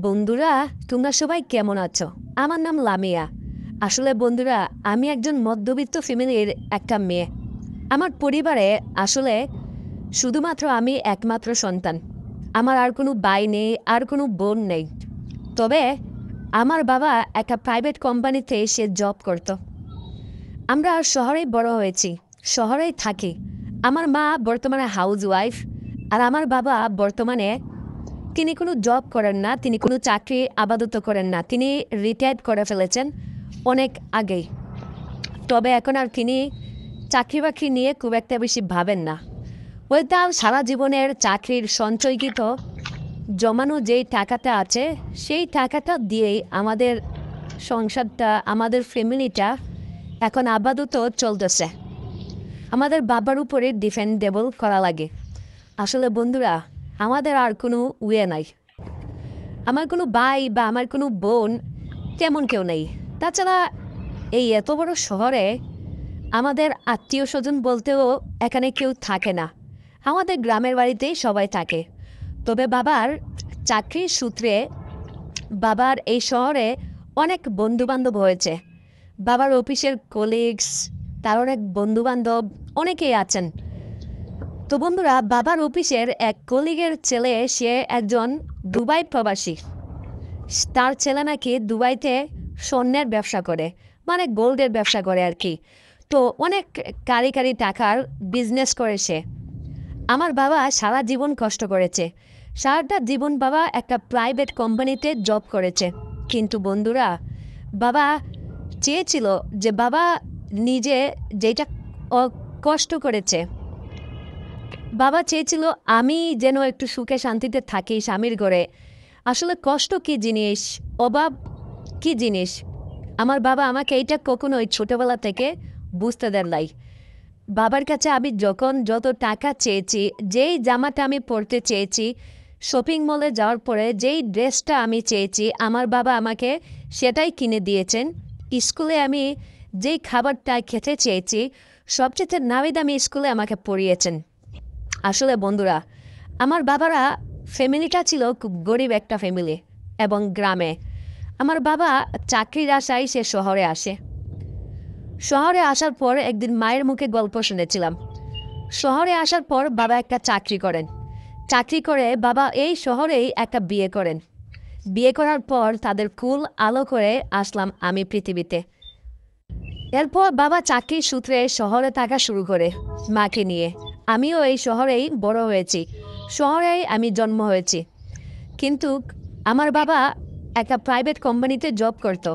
বন্ধুরা, তোমরা সবাই কেমন আছো? আমার নাম লামিয়া। আসলে বন্ধুরা, আমি একজন মধ্যবিত্ত ফ্যামিলির একটা মেয়ে। আমার পরিবারে আসলে শুধুমাত্র আমি একমাত্র সন্তান। আমার আর কোনো ভাই নেই, আর কোনো বোন নেই। তবে আমার বাবা একটা প্রাইভেট কোম্পানিতে সে জব করত। আমরা শহরেই বড় হয়েছি, শহরেই থাকি। আমার মা বর্তমানে হাউস ওয়াইফ, আর আমার বাবা বর্তমানে তিনি কোনো জব করেন না, তিনি কোনো চাকরি আপাতত করেন না, তিনি রিটায়ার্ড করে ফেলেছেন অনেক আগেই। তবে এখন আর তিনি চাকরি বাকরি নিয়ে খুব একটা বেশি ভাবেন না। ওই তার সারা জীবনের চাকরির সঞ্চয়কৃত জমানো যেই টাকাটা আছে, সেই টাকাটা দিয়েই আমাদের সংসারটা, আমাদের ফ্যামিলিটা এখন আপাতত চলতেছে। আমাদের বাবার উপরে ডিপেন্ডেবল করা লাগে। আসলে বন্ধুরা, আমাদের আর কোনো ওয়ে নাই। আমার কোনো ভাই বা আমার কোনো বোন তেমন কেউ নেই। তাছাড়া এই এত বড় শহরে আমাদের আত্মীয় স্বজন বলতেও এখানে কেউ থাকে না। আমাদের গ্রামের বাড়িতেই সবাই থাকে। তবে বাবার চাকরির সূত্রে বাবার এই শহরে অনেক বন্ধুবান্ধব হয়েছে। বাবার অফিসের কলিগস, তার অনেক বন্ধুবান্ধব অনেকেই আছেন। তো বন্ধুরা, বাবার অফিসের এক কলিগের ছেলে, সে একজন দুবাই প্রবাসী। তার ছেলে নাকি দুবাইতে স্বর্ণের ব্যবসা করে, মানে গোল্ডের ব্যবসা করে আর কি। তো অনেক কারি কারি টাকার বিজনেস করে সে। আমার বাবা সারা জীবন কষ্ট করেছে, সারাটা জীবন বাবা একটা প্রাইভেট কোম্পানিতে জব করেছে। কিন্তু বন্ধুরা, বাবা চেয়েছিল যে বাবা নিজে যেটা কষ্ট করেছে, বাবা চেয়েছিল আমি যেন একটু সুখে শান্তিতে থাকি স্বামীর ঘরে। আসলে কষ্ট কী জিনিস, অভাব কী জিনিস, আমার বাবা আমাকে এইটা কখনোই ছোটোবেলা থেকে বুঝতে দেন নাই। বাবার কাছে আমি যখন যত টাকা চেয়েছি, যেই জামাটা আমি পরতে চেয়েছি, শপিং মলে যাওয়ার পরে যেই ড্রেসটা আমি চেয়েছি, আমার বাবা আমাকে সেটাই কিনে দিয়েছেন। স্কুলে আমি যেই খাবারটা খেতে চেয়েছি, সবচেয়ে নামি দামি স্কুলে আমাকে পড়িয়েছেন। আসলে বন্ধুরা, আমার বাবারা ফ্যামিলিটা ছিল খুব গরিব একটা ফ্যামিলি, এবং গ্রামে। আমার বাবা চাকরির আশায় সে শহরে আসে। শহরে আসার পর একদিন মায়ের মুখে গল্প শুনেছিলাম। শহরে আসার পর বাবা একটা চাকরি করেন। চাকরি করে বাবা এই শহরেই একটা বিয়ে করেন। বিয়ে করার পর তাদের কুল আলো করে আসলাম আমি পৃথিবীতে। এরপর বাবা চাকরির সূত্রে শহরে থাকা শুরু করে মাকে নিয়ে। আমিও এই শহরেই বড় হয়েছি, শহরেই আমি জন্ম হয়েছি। কিন্তু আমার বাবা একটা প্রাইভেট কোম্পানিতে জব করতো।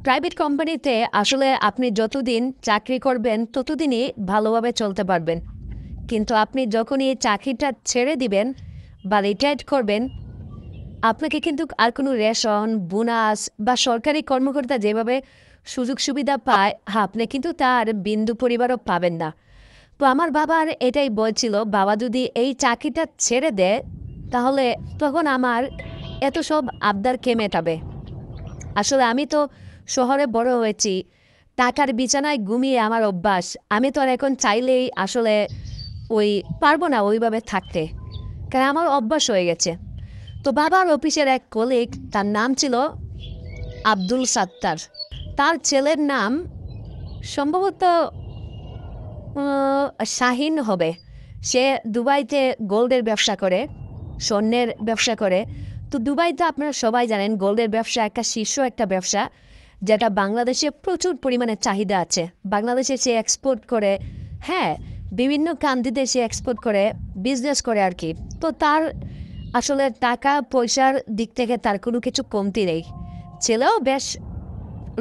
প্রাইভেট কোম্পানিতে আসলে আপনি যতদিন চাকরি করবেন ততদিনই ভালোভাবে চলতে পারবেন। কিন্তু আপনি যখনই এই চাকরিটা ছেড়ে দিবেন বা রিটায়ার্ড করবেন, আপনাকে কিন্তু আর কোনো রেশন, বোনাস বা সরকারি কর্মকর্তা যেভাবে সুযোগ সুবিধা পায়, আপনি কিন্তু তার বিন্দু পরিবারও পাবেন না। তো আমার বাবার এটাই বলছিল, বাবা যদি এই চাকরিটা ছেড়ে দেয় তাহলে তখন আমার এত সব আবদার কে মেটাবে। আসলে আমি তো শহরে বড় হয়েছি, টাকার বিছানায় ঘুমিয়ে আমার অভ্যাস। আমি তো আর এখন চাইলেই আসলে পারবো না ওইভাবে থাকতে, কারণ আমার অভ্যাস হয়ে গেছে। তো বাবার অফিসের এক কলিগ, তার নাম ছিল আব্দুল সাত্তার। তার ছেলের নাম সম্ভবত শাহিন হবে। সে দুবাইতে গোল্ডের ব্যবসা করে, স্বর্ণের ব্যবসা করে। তো দুবাইতে আপনারা সবাই জানেন গোল্ডের ব্যবসা একটা শীর্ষ একটা ব্যবসা, যেটা বাংলাদেশে প্রচুর পরিমাণে চাহিদা আছে। বাংলাদেশে সে এক্সপোর্ট করে, হ্যাঁ, বিভিন্ন কান্ট্রিতে সে এক্সপোর্ট করে, বিজনেস করে আর কি। তো তার আসলে টাকা পয়সার দিক থেকে তার কোনো কিছু কমতি নেই। ছেলেও বেশ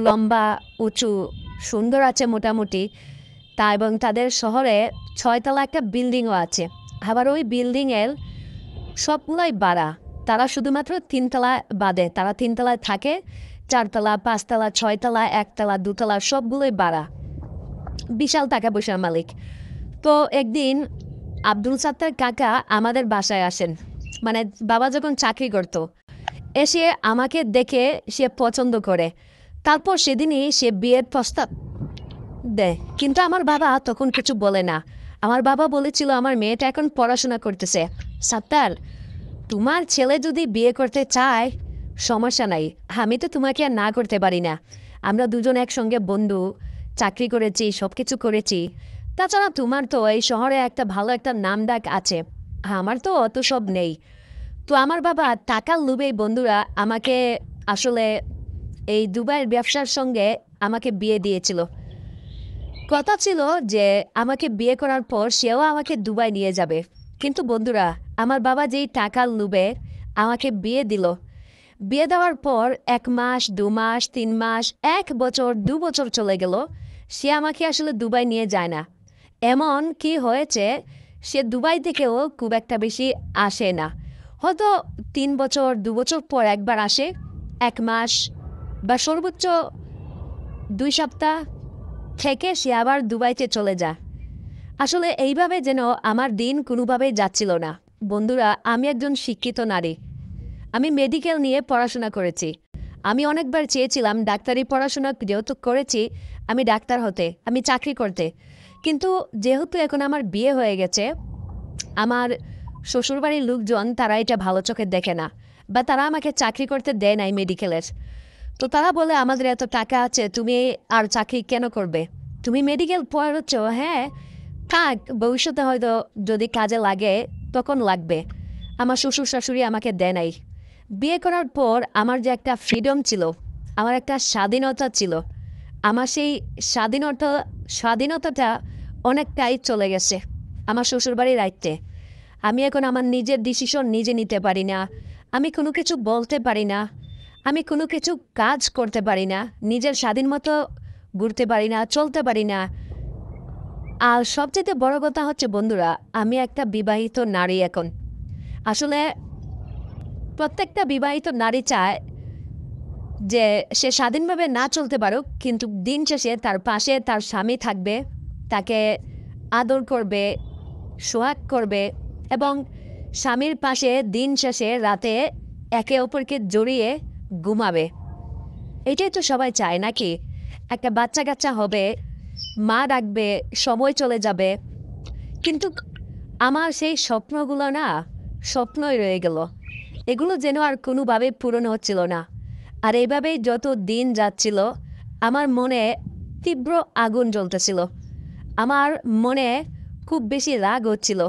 লম্বা, উঁচু, সুন্দর আছে মোটামুটি। এবং তাদের শহরে 6তলা একটা বিল্ডিংও আছে। আবার ওই বিল্ডিংয়ের সবগুলোই ভাড়া। তারা শুধুমাত্র 3তলা বাদে, তারা 3তলায় থাকে। 4তলা, 5তলা, 6তলা, 1তলা, 2তলা সবগুলোই ভাড়া। বিশাল টাকা পয়সার মালিক। তো একদিন আব্দুল সাত্তার কাকা আমাদের বাসায় আসেন, মানে বাবা যখন চাকরি করত। এসে আমাকে দেখে সে পছন্দ করে। তারপর সেদিনই সে বিয়ের প্রস্তাব দেয়। কিন্তু আমার বাবা তখন কিছু বলে না। আমার বাবা বলেছিল, আমার মেয়েটা এখন পড়াশোনা করতেছে, সাত্তার, তোমার ছেলে যদি বিয়ে করতে চায় সমস্যা নাই, আমি তো তোমাকে আর না করতে পারি না। আমরা দুজন একসঙ্গে বন্ধু, চাকরি করেছি, সব কিছু করেছি। তাছাড়া তোমার তো এই শহরে একটা ভালো একটা নাম ডাক আছে, আমার তো অত সব নেই। তো আমার বাবা টাকার লোভেই বন্ধুরা আমাকে আসলে এই দুবাইয়ের ব্যবসার সঙ্গে আমাকে বিয়ে দিয়েছিল। কথা ছিল যে আমাকে বিয়ে করার পর সেও আমাকে দুবাই নিয়ে যাবে। কিন্তু বন্ধুরা, আমার বাবা যেই টাকার লোভে আমাকে বিয়ে দিল, বিয়ে দেওয়ার পর 1 মাস, 2 মাস, 3 মাস, 1 বছর, 2 বছর চলে গেল, সে আমাকে আসলে দুবাই নিয়ে যায় না। এমন কি হয়েছে, সে দুবাই থেকেও খুব একটা বেশি আসে না। হয়তো 3 বছর, 2 বছর পর একবার আসে, 1 মাস বা সর্বোচ্চ 2 সপ্তাহ থেকে সে আবার দুবাইতে চলে যায়। আসলে এইভাবে যেন আমার দিন কোনোভাবেই যাচ্ছিল না। বন্ধুরা, আমি একজন শিক্ষিত নারী, আমি মেডিকেল নিয়ে পড়াশোনা করেছি। আমি অনেকবার চেয়েছিলাম ডাক্তারি পড়াশোনা যেহেতু করেছি, আমি ডাক্তার হতে, আমি চাকরি করতে। কিন্তু যেহেতু এখন আমার বিয়ে হয়ে গেছে, আমার শ্বশুরবাড়ির লোকজন তারা এটা ভালো চোখে দেখে না, বা তারা আমাকে চাকরি করতে দেয় নাই মেডিকেলের। তো তারা বলে আমাদের এত টাকা আছে, তুমি আর চাকরি কেন করবে, তুমি মেডিকেল পড়াচ্ছ, হ্যাঁ থাক, ভবিষ্যতে হয়তো যদি কাজে লাগে তখন লাগবে। আমার শ্বশুর শাশুড়ি আমাকে দেয় নাই। বিয়ে করার পর আমার যে একটা ফ্রিডম ছিল, আমার একটা স্বাধীনতা ছিল, আমার সেই স্বাধীনতাটা অনেকটাই চলে গেছে আমার শ্বশুরবাড়ির দায়িত্বে। আমি এখন আমার নিজের ডিসিশন নিজে নিতে পারি না, আমি কোনো কিছু বলতে পারি না, আমি কোনো কিছু কাজ করতে পারি না, নিজের স্বাধীন মতো ঘুরতে পারি না, চলতে পারি না। আর সবচেয়ে বড় কথা হচ্ছে বন্ধুরা, আমি একটা বিবাহিত নারী এখন। আসলে প্রত্যেকটা বিবাহিত নারী চায় যে সে স্বাধীনভাবে না চলতে পারুক, কিন্তু দিন শেষে তার পাশে তার স্বামী থাকবে, তাকে আদর করবে, সোহাগ করবে, এবং স্বামীর পাশে দিন শেষে রাতে একে অপরকে জড়িয়ে ঘুমাবে। এটাই তো সবাই চায় নাকি? একটা বাচ্চা কাচ্চা হবে, মা ডাকবে, সময় চলে যাবে। কিন্তু আমার সেই স্বপ্নগুলো না স্বপ্নই রয়ে গেল, এগুলো যেন আর কোনোভাবে পূরণ হচ্ছিল না। আর এইভাবেই যত দিন যাচ্ছিল, আমার মনে তীব্র আগুন জ্বলতেছিল, আমার মনে খুব বেশি রাগ হচ্ছিল,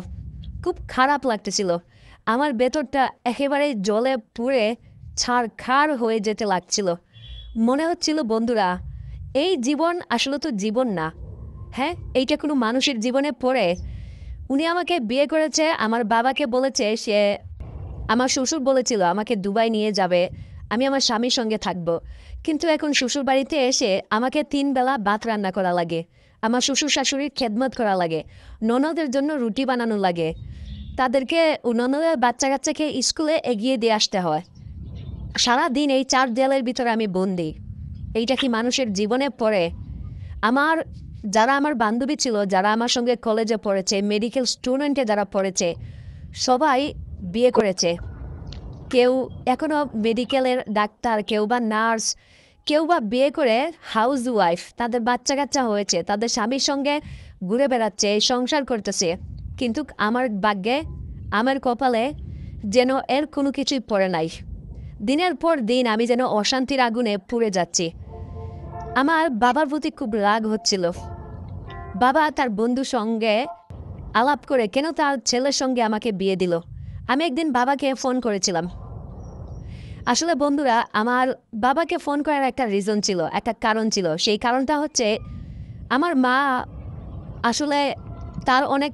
খুব খারাপ লাগতেছিল, আমার ভেতরটা একেবারে জ্বলে পুড়ে ছারখার হয়ে যেতে লাগছিল। মনে হচ্ছিল বন্ধুরা, এই জীবন আসলে তো জীবন না। হ্যাঁ, এইটা কোনো মানুষের জীবনে পড়ে? উনি আমাকে বিয়ে করেছে, আমার বাবাকে বলেছে সে, আমার শ্বশুর বলেছিল আমাকে দুবাই নিয়ে যাবে, আমি আমার স্বামীর সঙ্গে থাকব। কিন্তু এখন শ্বশুর বাড়িতে এসে আমাকে 3 বেলা ভাত রান্না করা লাগে, আমার শ্বশুর শাশুড়ির খেদমত করা লাগে, ননদের জন্য রুটি বানানো লাগে, তাদেরকে ননদের বাচ্চা কাচ্চাকে স্কুলে এগিয়ে দিয়ে আসতে হয়। সারাদিন এই 4 দেয়ালের ভিতরে আমি বন্দি। এইটা কি মানুষের জীবনে পড়ে? আমার যারা আমার বান্ধবী ছিল, যারা আমার সঙ্গে কলেজে পড়েছে, মেডিকেল স্টুডেন্টে যারা পড়েছে, সবাই বিয়ে করেছে। কেউ এখনও মেডিকেলের ডাক্তার, কেউ বা নার্স, কেউ বা বিয়ে করে হাউস ওয়াইফ, তাদের বাচ্চা কাচ্চা হয়েছে, তাদের স্বামীর সঙ্গে ঘুরে বেড়াচ্ছে, সংসার করতেছে। কিন্তু আমার ভাগ্যে, আমার কপালে যেন এর কোনো কিছুই পড়ে নাই। দিনের পর দিন আমি যেন অশান্তির আগুনে পুড়ে যাচ্ছি। আমার বাবার প্রতি খুব রাগ হচ্ছিল। বাবা তার বন্ধুর সঙ্গে আলাপ করে কেন তার ছেলের সঙ্গে আমাকে বিয়ে দিল। আমি একদিন বাবাকে ফোন করেছিলাম। আসলে বন্ধুরা, আমার বাবাকে ফোন করার একটা রিজন ছিল, একটা কারণ ছিল। সেই কারণটা হচ্ছে, আমার মা আসলে তার অনেক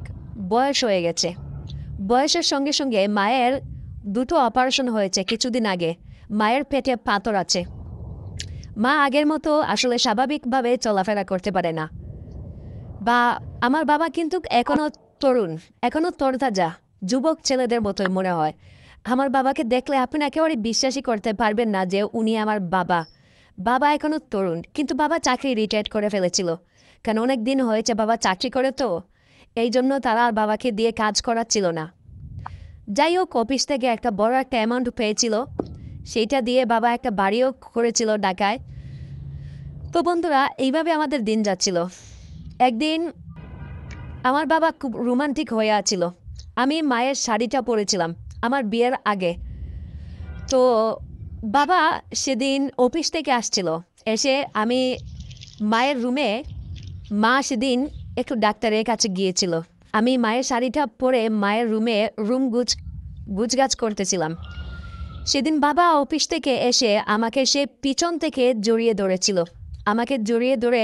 বয়স হয়ে গেছে। বয়সের সঙ্গে সঙ্গে মায়ের 2টো অপারেশন হয়েছে কিছুদিন আগে, মায়ের পেটে পাথর আছে। মা আগের মতো আসলে স্বাভাবিকভাবে চলাফেরা করতে পারে না। বা আমার বাবা কিন্তু এখনও তরুণ, এখনও তরতাজা, যুবক ছেলেদের মতোই মনে হয়। আমার বাবাকে দেখলে আপনি একেবারে বিশ্বাসই করতে পারবেন না যে উনি আমার বাবা। বাবা এখনও তরুণ, কিন্তু বাবা চাকরি রিটায়ার করে ফেলেছিল, কারণ অনেক দিন হয়েছে বাবা চাকরি করে, তো এই জন্য তারা আর বাবাকে দিয়ে কাজ করাচ্ছিল না। যাই হোক, অফিস থেকে একটা বড় একটা অ্যামাউন্ট পেয়েছিল, সেইটা দিয়ে বাবা একটা বাড়িও করেছিল ঢাকায়। তো বন্ধুরা, এইভাবে আমাদের দিন যাচ্ছিল। একদিন আমার বাবা খুব রোমান্টিক হয়ে আছিল। আমি মায়ের শাড়িটা পরেছিলাম আমার বিয়ের আগে। তো বাবা সেদিন অফিস থেকে আসছিল। এসে আমি মায়ের রুমে, মা সেদিন একটু ডাক্তারের কাছে গিয়েছিল। আমি মায়ের শাড়িটা পরে মায়ের রুমে রুম গুছগাছ করতেছিলাম। সেদিন বাবা অফিস থেকে এসে আমাকে সে পিছন থেকে জড়িয়ে ধরেছিল। আমাকে জড়িয়ে ধরে,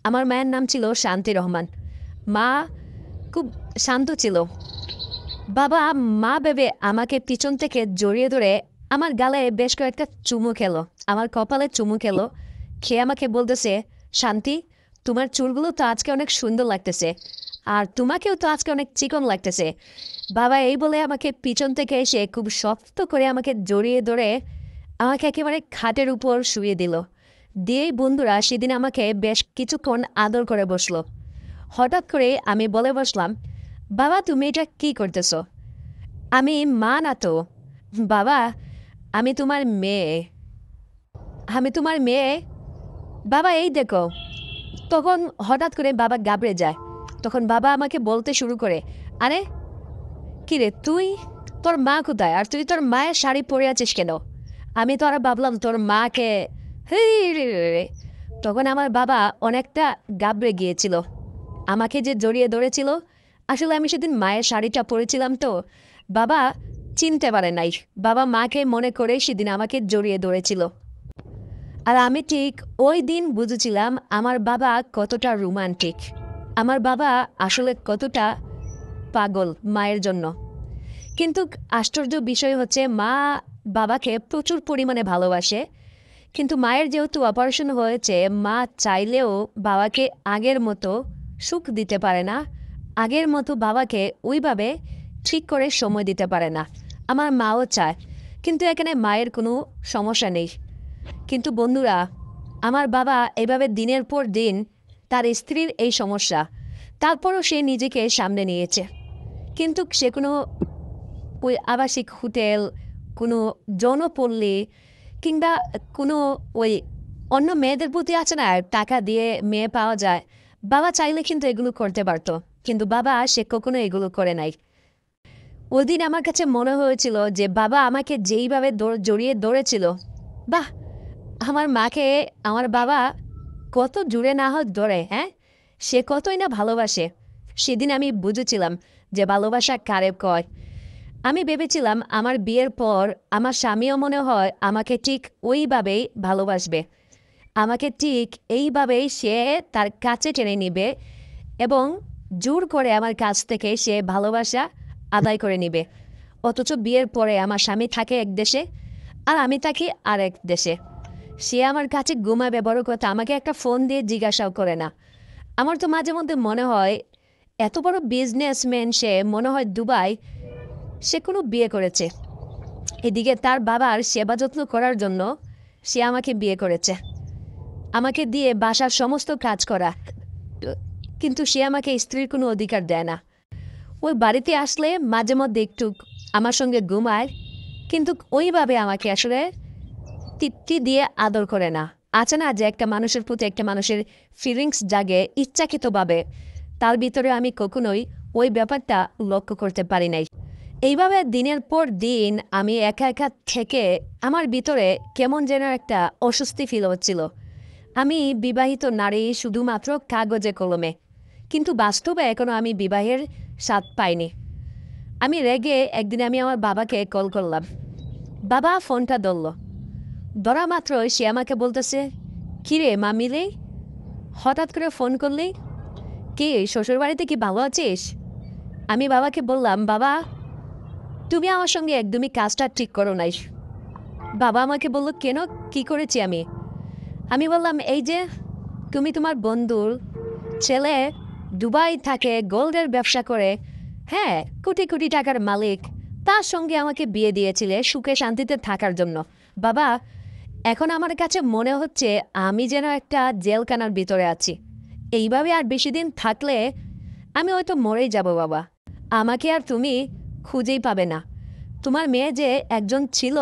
আমার মায়ের নাম ছিল শান্তি রহমান। মা খুব শান্ত ছিল। বাবা মা ভেবে আমাকে পিছন থেকে জড়িয়ে ধরে আমার গালে বেশ কয়েকটা চুমু খেলো, আমার কপালে চুমু খেলো। খেয়ে আমাকে বলতেছে, শান্তি, তোমার চুলগুলো তো আজকে অনেক সুন্দর লাগতেছে, আর তোমাকেও তো আজকে অনেক চিকন লাগতেছে। বাবা এই বলে আমাকে পিছন থেকে এসে খুব শক্ত করে আমাকে জড়িয়ে ধরে আমাকে একেবারে খাটের উপর শুয়ে দিল। দিয়েই বন্ধুরা সেদিন আমাকে বেশ কিছুক্ষণ আদর করে বসলো। হঠাৎ করে আমি বলে বসলাম, বাবা তুমি এটা কি করতেছো? আমি মা না তো। বাবা, আমি তোমার মেয়ে। আমি তোমার মেয়ে। বাবা এই দেখো। তখন হঠাৎ করে বাবা ঘাবড়ে যায়। তখন বাবা আমাকে বলতে শুরু করে, আরে কিরে তুই, তোর মা কোথায়, আর তুই তোর মায়ের শাড়ি পরে আছিস কেন? আমি তো আর ভাবলাম তোর মাকে। রে। তখন আমার বাবা অনেকটা ঘাবড়ে গিয়েছিল। আমাকে যে জড়িয়ে ধরেছিল, আসলে আমি সেদিন মায়ের শাড়িটা পরেছিলাম তো। বাবা চিনতে পারে নাই। বাবা মাকে মনে করে সেদিন আমাকে জড়িয়ে ধরেছিল। আর আমি ঠিক ওই দিন বুঝেছিলাম আমার বাবা কতটা রোমান্টিক, আমার বাবা আসলে কতটা পাগল মায়ের জন্য। কিন্তু আশ্চর্য বিষয় হচ্ছে মা বাবাকে প্রচুর পরিমাণে ভালোবাসে, কিন্তু মায়ের যেহেতু অপারেশন হয়েছে, মা চাইলেও বাবাকে আগের মতো সুখ দিতে পারে না, আগের মতো বাবাকে ওইভাবে ঠিক করে সময় দিতে পারে না। আমার মাও চায়, কিন্তু এখানে মায়ের কোনো সমস্যা নেই। কিন্তু বন্ধুরা, আমার বাবা এভাবে দিনের পর দিন, তার স্ত্রীর এই সমস্যা, তারপরও সে নিজেকে সামনে নিয়েছে। কিন্তু সে কোনো ওই আবাসিক হোটেল, কোনো জনপল্লী, কিংবা কোনো ওই অন্য মেয়েদের প্রতি আছে না টাকা দিয়ে মেয়ে পাওয়া যায়, বাবা চাইলে কিন্তু এগুলো করতে পারতো, কিন্তু বাবা সে কখনো এগুলো করে নাই। ওই দিন আমার কাছে মনে হয়েছিল যে বাবা আমাকে যেইভাবে জড়িয়ে ধরেছিল, বাহ, আমার মাকে আমার বাবা কত জুড়ে না হোক ধরে, হ্যাঁ, সে কতই না ভালোবাসে। সেদিন আমি বুঝেছিলাম যে ভালোবাসা কারে কয়। আমি ভেবেছিলাম আমার বিয়ের পর আমার স্বামীও মনে হয় আমাকে ঠিক ওইভাবেই ভালোবাসবে, আমাকে ঠিক এইভাবেই সে তার কাছে টেনে নিবে এবং জোর করে আমার কাছ থেকে সে ভালোবাসা আদায় করে নিবে। অথচ বিয়ের পরে আমার স্বামী থাকে এক দেশে, আর আমি থাকি আর এক দেশে। সে আমার কাছে ঘুমাবে বড় কথা, আমাকে একটা ফোন দিয়ে জিজ্ঞাসাও করে না। আমার তো মাঝে মধ্যে মনে হয় এত বড় বিজনেসম্যান, সে মনে হয় দুবাই, সে কোনো বিয়ে করেছে। এদিকে তার বাবার সেবা যত্ন করার জন্য সে আমাকে বিয়ে করেছে, আমাকে দিয়ে বাসার সমস্ত কাজ করা, কিন্তু সে আমাকে স্ত্রীর কোনো অধিকার দেয় না। ওই বাড়িতে আসলে মাঝে মধ্যে একটু আমার সঙ্গে ঘুমায়, কিন্তু ওইভাবে আমাকে আসলে তৃপ্তি দিয়ে আদর করে না। আছে না যে একটা মানুষের প্রতি একটা মানুষের ফিলিংস জাগে ইচ্ছাকৃতভাবে, তার ভিতরে আমি কখনোই ওই ব্যাপারটা লক্ষ্য করতে পারি নাই। এইভাবে দিনের পর দিন আমি একা একা থেকে আমার ভিতরে কেমন যেন একটা অস্বস্তি ফিল হচ্ছিল। আমি বিবাহিত নারী শুধুমাত্র কাগজে কলমে, কিন্তু বাস্তবে এখনো আমি বিবাহের স্বাদ পাইনি। আমি রেগে একদিন আমি আমার বাবাকে কল করলাম। বাবা ফোনটা ধরল। ধরা মাত্রই সে আমাকে বলতেছে, কিরে মা মিলে, হঠাৎ করে ফোন করলি? কি শ্বশুরবাড়িতে কি ভালো আছিস? আমি বাবাকে বললাম, বাবা তুমি আমার সঙ্গে একদমই কাজটা ঠিক করো নাই। বাবা আমাকে বলল, কেন, কি করেছি আমি? আমি বললাম, এই যে তুমি তোমার বন্ধুর ছেলে দুবাই থাকে, গোল্ডের ব্যবসা করে, হ্যাঁ, কোটি কোটি টাকার মালিক, তার সঙ্গে আমাকে বিয়ে দিয়েছিলে সুখে শান্তিতে থাকার জন্য। বাবা এখন আমার কাছে মনে হচ্ছে আমি যেন একটা জেলখানার ভিতরে আছি। এইভাবে আর বেশি দিন থাকলে আমি হয়তো মরেই যাব বাবা। আমাকে আর তুমি খুঁজেই পাবে না। তোমার মেয়ে যে একজন ছিল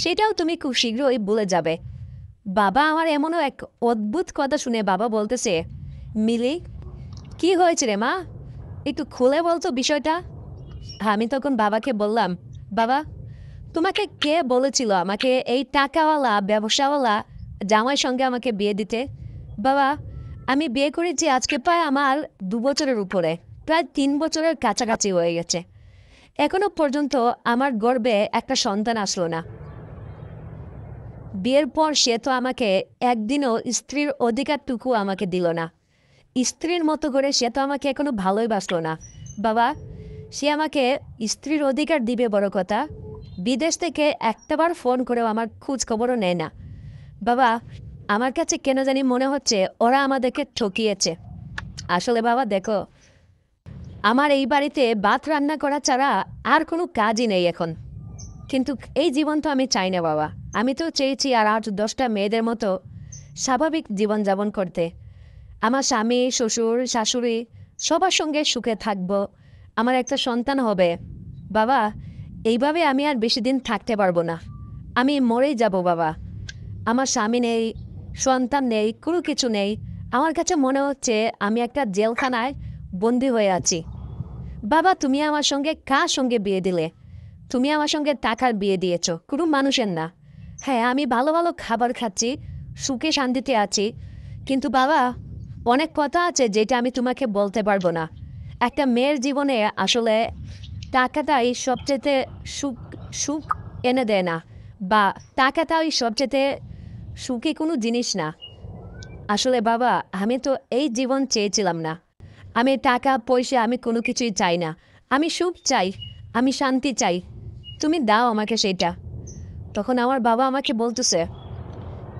সেটাও তুমি খুব শীঘ্রই ভুলে যাবে। বাবা আমার এমনও এক অদ্ভুত কথা শুনে বাবা বলতেছে, মিলি কি হয়েছে রে মা, একটু খুলে বলতো বিষয়টা। আমি তখন বাবাকে বললাম, বাবা তোমাকে কে বলেছিল আমাকে এই টাকাওয়ালা ব্যবসাওয়ালা জামাইয়ের সঙ্গে আমাকে বিয়ে দিতে? বাবা, আমি বিয়ে করেছি আজকে প্রায় আমার 2 বছরের উপরে, প্রায় 3 বছরের কাছাকাছি হয়ে গেছে। এখনো পর্যন্ত আমার গর্ভে একটা সন্তান আসলো না। বিয়ের পর সে তো আমাকে একদিনও স্ত্রীর অধিকারটুকু আমাকে দিল না। স্ত্রীর মতো করে সে তো আমাকে এখনো ভালোই বাসলো না। বাবা, সে আমাকে স্ত্রীর অধিকার দিবে বড় কথা, বিদেশ থেকে একটাবার ফোন করেও আমার খোঁজ খবরও নেয় না। বাবা, আমার কাছে কেন জানি মনে হচ্ছে ওরা আমাদেরকে ঠকিয়েছে। আসলে বাবা দেখো, আমার এই বাড়িতে ভাত রান্না করা ছাড়া আর কোনো কাজই নেই এখন। কিন্তু এই জীবন তো আমি চাই না বাবা। আমি তো চেয়েছি আর 8-10টা মেয়েদের মতো স্বাভাবিক জীবনযাপন করতে। আমার স্বামী, শ্বশুর, শাশুড়ি সবার সঙ্গে সুখে থাকব, আমার একটা সন্তান হবে। বাবা, এইভাবে আমি আর বেশি দিন থাকতে পারবো না। আমি মরেই যাব বাবা। আমার স্বামী নেই, সন্তান নেই, কোনো কিছু নেই। আমার কাছে মনে হচ্ছে আমি একটা জেলখানায় বন্দি হয়ে আছি। বাবা, তুমি আমার সঙ্গে কার সঙ্গে বিয়ে দিলে? তুমি আমার সঙ্গে টাকার বিয়ে দিয়েছ, কোনো মানুষের না। হ্যাঁ, আমি ভালো ভালো খাবার খাচ্ছি, সুখে শান্তিতে আছি, কিন্তু বাবা অনেক কথা আছে যেটা আমি তোমাকে বলতে পারবো না। একটা মেয়ের জীবনে আসলে টাকাটাই সবচেয়ে সুখ সুখ এনে দেয় না, বা টাকাটাই সবচেয়ে সুখী কোনো জিনিস না। আসলে বাবা, আমি তো এই জীবন চেয়েছিলাম না। আমি টাকা পয়সা আমি কোনো কিছুই চাই না। আমি সুখ চাই, আমি শান্তি চাই। তুমি দাও আমাকে সেইটা। তখন আমার বাবা আমাকে বলতেছে,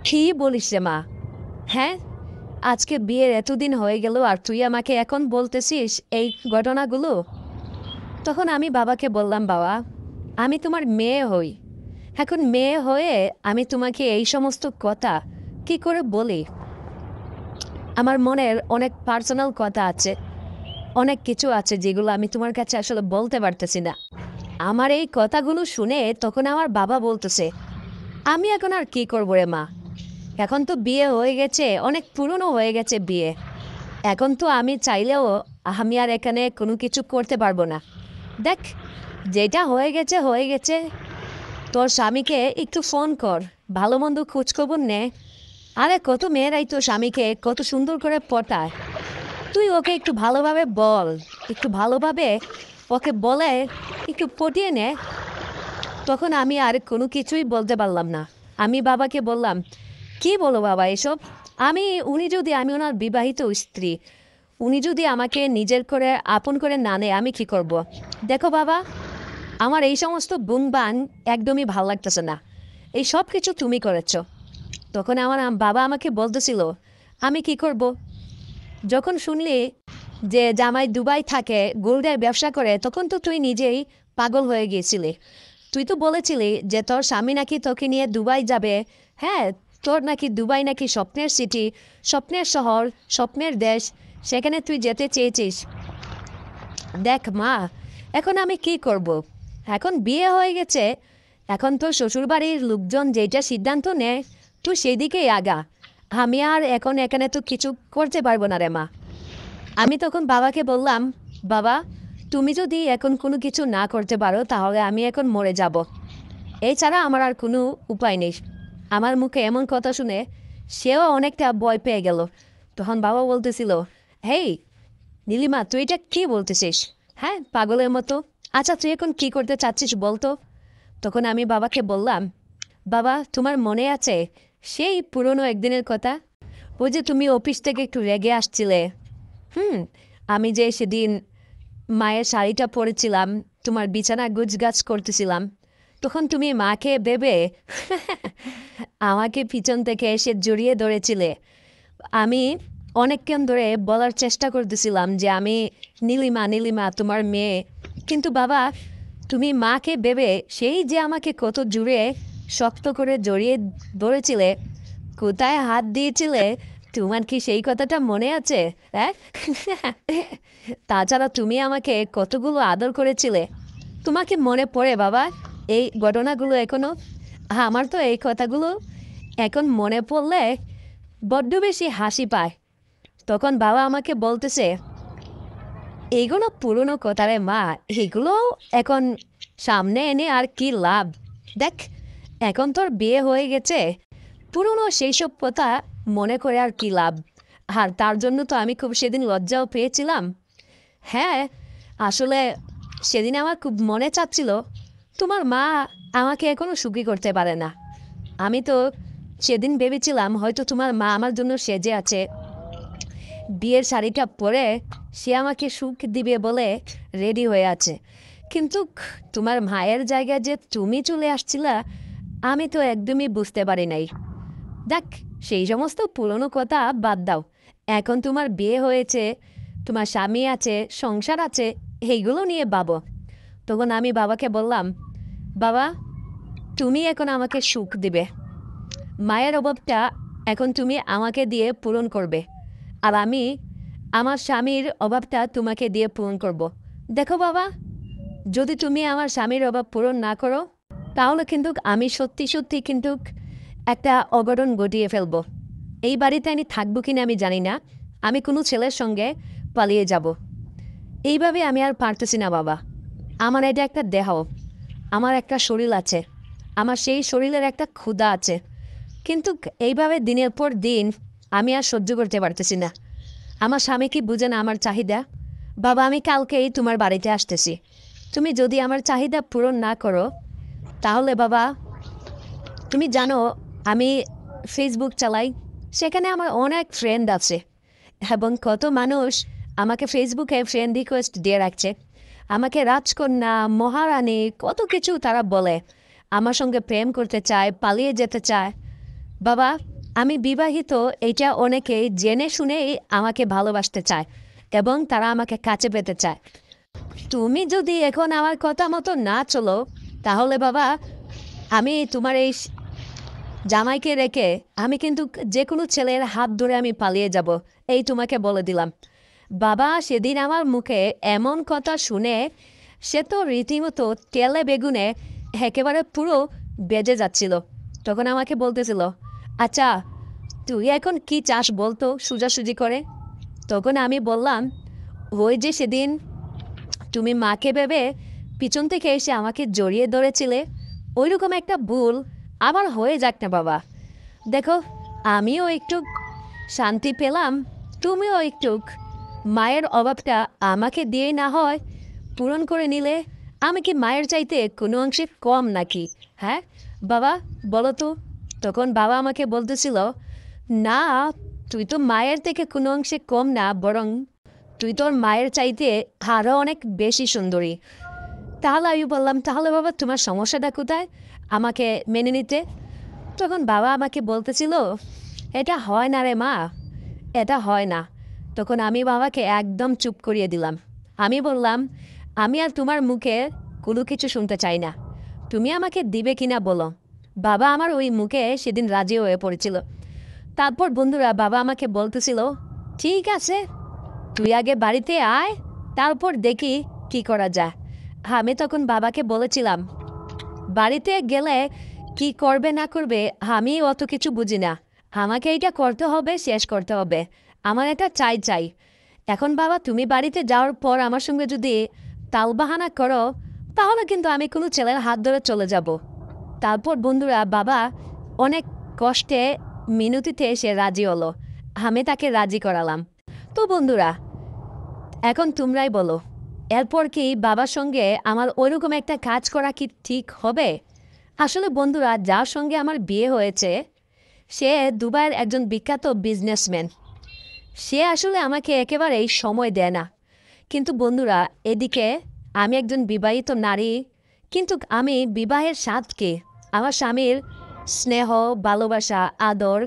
কী বলিস রে মা? হ্যাঁ, আজকে বিয়ের এতদিন হয়ে গেল আর তুই আমাকে এখন বলতেছিস এই ঘটনাগুলো? তখন আমি বাবাকে বললাম, বাবা আমি তোমার মেয়ে হই, এখন মেয়ে হয়ে আমি তোমাকে এই সমস্ত কথা কি করে বলি? আমার মনের অনেক পার্সোনাল কথা আছে, অনেক কিছু আছে যেগুলো আমি তোমার কাছে আসলে বলতে পারতেছি না। আমার এই কথাগুলো শুনে তখন আমার বাবা বলতেছে, আমি এখন আর কি করবো রে মা? এখন তো বিয়ে হয়ে গেছে, অনেক পুরনো হয়ে গেছে বিয়ে। এখন তো আমি চাইলেও আমি আর এখানে কোনো কিছু করতে পারবো না। দেখ, যেটা হয়ে গেছে হয়ে গেছে। তোর স্বামীকে একটু ফোন কর, ভালো মন্দ খোঁজখবর নে। আরে কত মেয়েরাই তো স্বামীকে কত সুন্দর করে পটায়। তুই ওকে একটু ভালোভাবে বল, একটু ভালোভাবে ওকে বলে একটু পটিয়ে নে। তখন আমি আর কোনো কিছুই বলতে পারলাম না। আমি বাবাকে বললাম, কি বলো বাবা এসব? উনি যদি, আমি ওনার বিবাহিত স্ত্রী, উনি যদি আমাকে নিজের করে আপন করে না নেয় আমি কি করব? দেখো বাবা, আমার এই সমস্ত বুনবান একদমই ভাল লাগতেছে না। এই সব কিছু তুমি করেছো। তখন আমার বাবা আমাকে বলতেছিল, আমি কি করব? যখন শুনলি যে জামাই দুবাই থাকে, গোল্ডের ব্যবসা করে, তখন তো তুই নিজেই পাগল হয়ে গিয়েছিলি। তুই তো বলেছিলি যে তোর স্বামী নাকি তোকে নিয়ে দুবাই যাবে। হ্যাঁ, তোর নাকি দুবাই নাকি স্বপ্নের সিটি, স্বপ্নের শহর, স্বপ্নের দেশ, সেখানে তুই যেতে চেয়েছিস। দেখ মা, এখন আমি কি করব? এখন বিয়ে হয়ে গেছে, এখন তো শ্বশুরবাড়ির লোকজন যেটা সিদ্ধান্ত নেয় তুই সেদিকেই আগা। আমি আর এখন এখানে তো কিছু করতে পারবো না রে মা। আমি তখন বাবাকে বললাম, বাবা তুমি যদি এখন কোনো কিছু না করতে পারো তাহলে আমি এখন মরে যাব, এছাড়া আমার আর কোনো উপায় নেই। আমার মুখে এমন কথা শুনে সেও অনেকটা ভয় পেয়ে গেল। তখন বাবা বলতেছিল, হেই নীলিমা, তুই এটা কী বলতেছিস? হ্যাঁ, পাগলের মতো। আচ্ছা তুই এখন কী করতে চাচ্ছিস বলতো? তখন আমি বাবাকে বললাম, বাবা তোমার মনে আছে সেই পুরনো একদিনের কথা? ওই যে তুমি অফিস থেকে একটু রেগে আসছিলে, আমি যে সেদিন মায়ের শাড়িটা পরেছিলাম, তোমার বিছানা গুছগাছ করতেছিলাম, তখন তুমি মাকে ভেবে আমাকে পিছন থেকে এসে জড়িয়ে ধরেছিলে। আমি অনেকক্ষণ ধরে বলার চেষ্টা করতেছিলাম যে আমি নীলিমা, নীলিমা তোমার মেয়ে, কিন্তু বাবা তুমি মাকে ভেবে সেই যে আমাকে কত জুড়ে শক্ত করে জড়িয়ে ধরেছিলে, কোথায় হাত দিয়েছিলে, তোমার কি সেই কথাটা মনে আছে? হ্যাঁ, তাছাড়া তুমি আমাকে কতগুলো আদর করেছিলে, তোমাকে মনে পড়ে বাবা এই ঘটনাগুলো এখনো? আমার তো এই কথাগুলো এখন মনে পড়লে বড্ড বেশি হাসি পায়। তখন বাবা আমাকে বলতেছে, এইগুলো পুরনো কথা রে মা, এগুলো এখন সামনে এনে আর কি লাভ? দেখ, এখন তোর বিয়ে হয়ে গেছে, পুরনো সেই সব কথা মনে করে আর কি লাভ? আর তার জন্য তো আমি খুব সেদিন লজ্জাও পেয়েছিলাম। হ্যাঁ, আসলে সেদিন আমার খুব মনে চাচ্ছিল তোমার মা আমাকে এখনো সুখী করতে পারে না। আমি তো সেদিন ভেবেছিলাম হয়তো তোমার মা আমার জন্য সেজে আছে, বিয়ের শাড়িটা পরে সে আমাকে সুখ দিবে বলে রেডি হয়ে আছে। কিন্তু তোমার মায়ের জায়গায় যে তুমি চলে আসছিলা, আমি তো একদমই বুঝতে পারি নাই। দেখ, সেই সমস্ত পুরনো কথা বাদ দাও। এখন তোমার বিয়ে হয়েছে, তোমার স্বামী আছে, সংসার আছে, এইগুলো নিয়ে ভাবো। তখন আমি বাবাকে বললাম, বাবা, তুমি এখন আমাকে সুখ দিবে, মায়ের অভাবটা এখন তুমি আমাকে দিয়ে পূরণ করবে, আর আমি আমার স্বামীর অভাবটা তোমাকে দিয়ে পূরণ করব। দেখো বাবা, যদি তুমি আমার স্বামীর অভাব পূরণ না করো, তাহলে কিন্তু আমি সত্যি সত্যি কিন্তু একটা অঘটন ঘটিয়ে ফেলবো। এই বাড়িতে আমি থাকবো কিনা আমি জানি না, আমি কোনো ছেলের সঙ্গে পালিয়ে যাব। এইভাবে আমি আর পারতেছি না বাবা। আমার এটা একটা দেহ, আমার একটা শরীর আছে, আমার সেই শরীরের একটা ক্ষুধা আছে। কিন্তু এইভাবে দিনের পর দিন আমি আর সহ্য করতে পারতেছি না। আমার স্বামী কি বুঝে না আমার চাহিদা? বাবা, আমি কালকেই তোমার বাড়িতে আসতেছি। তুমি যদি আমার চাহিদা পূরণ না করো, তাহলে বাবা, তুমি জানো আমি ফেসবুক চালাই, সেখানে আমার অনেক ফ্রেন্ড আছে, এবং কত মানুষ আমাকে ফেসবুকে ফ্রেন্ড রিকোয়েস্ট দিয়ে রাখছে। আমাকে রাজকন্যা, মহারানী, কত কিছু তারা বলে। আমার সঙ্গে প্রেম করতে চায়, পালিয়ে যেতে চায়। বাবা, আমি বিবাহিত, এইটা অনেকেই জেনে শুনেই আমাকে ভালোবাসতে চায় এবং তারা আমাকে কাছে পেতে চায়। তুমি যদি এখন আমার কথা মতো না চলো, তাহলে বাবা, আমি তোমার এই জামাইকে রেখে আমি কিন্তু যে কোনো ছেলের হাত ধরে আমি পালিয়ে যাব, এই তোমাকে বলে দিলাম। বাবা সেদিন আমার মুখে এমন কথা শুনে সে তো রীতিমতো তেলে বেগুনে একেবারে পুরো বেজে যাচ্ছিল। তখন আমাকে বলতেছিল, আচ্ছা তুই এখন কি চাস বলতো সোজাসুজি করে। তখন আমি বললাম, ওই যে সেদিন তুমি মাকে ভেবে পিছন থেকে এসে আমাকে জড়িয়ে ধরেছিলে, ওইরকম একটা ভুল আবার হয়ে যাক না বাবা। দেখো, আমিও একটু শান্তি পেলাম, তুমিও একটু মায়ের অভাবটা আমাকে দিয়ে না হয় পূরণ করে নিলে। আমি কি মায়ের চাইতে কোনো অংশে কম নাকি? হ্যাঁ বাবা, বলো তো। তখন বাবা আমাকে বলতেছিল, না, তুই তো মায়ের থেকে কোনো অংশে কম না, বরং তুই তোর মায়ের চাইতে আরও অনেক বেশি সুন্দরী। তাহলে আমি বললাম, তাহলে বাবা তোমার সমস্যাটা কোথায় আমাকে মেনে নিতে? তখন বাবা আমাকে বলতেছিল, এটা হয় না রে মা, এটা হয় না। তখন আমি বাবাকে একদম চুপ করিয়ে দিলাম। আমি বললাম, আমি আর তোমার মুখে কোনো কিছু শুনতে চাই না, তুমি আমাকে দিবে কিনা বলো। বাবা আমার ওই মুখে সেদিন রাজি হয়ে পড়েছিল। তারপর বন্ধুরা বাবা আমাকে বলতেছিল, ঠিক আছে, তুই আগে বাড়িতে আয়, তারপর দেখি কি করা যায়। আমি তখন বাবাকে বলেছিলাম, বাড়িতে গেলে কি করবে না করবে আমি অত কিছু বুঝি না, আমাকে এটা করতে হবে, শেষ করতে হবে, আমার এটা চাই চাই। এখন বাবা তুমি বাড়িতে যাওয়ার পর আমার সঙ্গে যদি তালবাহানা করো, তাহলে কিন্তু আমি কোনো ছেলের হাত ধরে চলে যাব। তারপর বন্ধুরা বাবা অনেক কষ্টে মিনতিতে এসে রাজি হলো। আমি তাকে রাজি করালাম। তো বন্ধুরা, এখন তোমরাই বলো, এরপর কি বাবার সঙ্গে আমার ওইরকম একটা কাজ করা কি ঠিক হবে? আসলে বন্ধুরা, যার সঙ্গে আমার বিয়ে হয়েছে সে দুবাইয়ের একজন বিখ্যাত বিজনেসম্যান। সে আসলে আমাকে একেবারেই সময় দেয় না। কিন্তু বন্ধুরা, এদিকে আমি একজন বিবাহিত নারী, কিন্তু আমি বিবাহের স্বাদকে, আমার স্বামীর স্নেহ, ভালোবাসা, আদর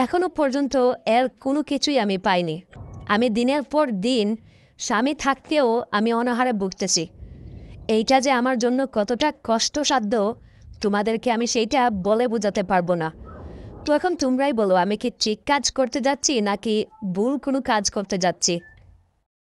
এখনো পর্যন্ত এর কোনো কিছুই আমি পাইনি। আমি দিনের পর দিন স্বামী থাকতেও আমি অনাহারে ভুগতেছি। এইটা যে আমার জন্য কতটা কষ্টসাধ্য তোমাদেরকে আমি সেইটা বলে বোঝাতে পারবো না। তো এখন তোমরাই বলো, আমি কি ঠিক কাজ করতে যাচ্ছি নাকি ভুল কোনো কাজ করতে যাচ্ছি?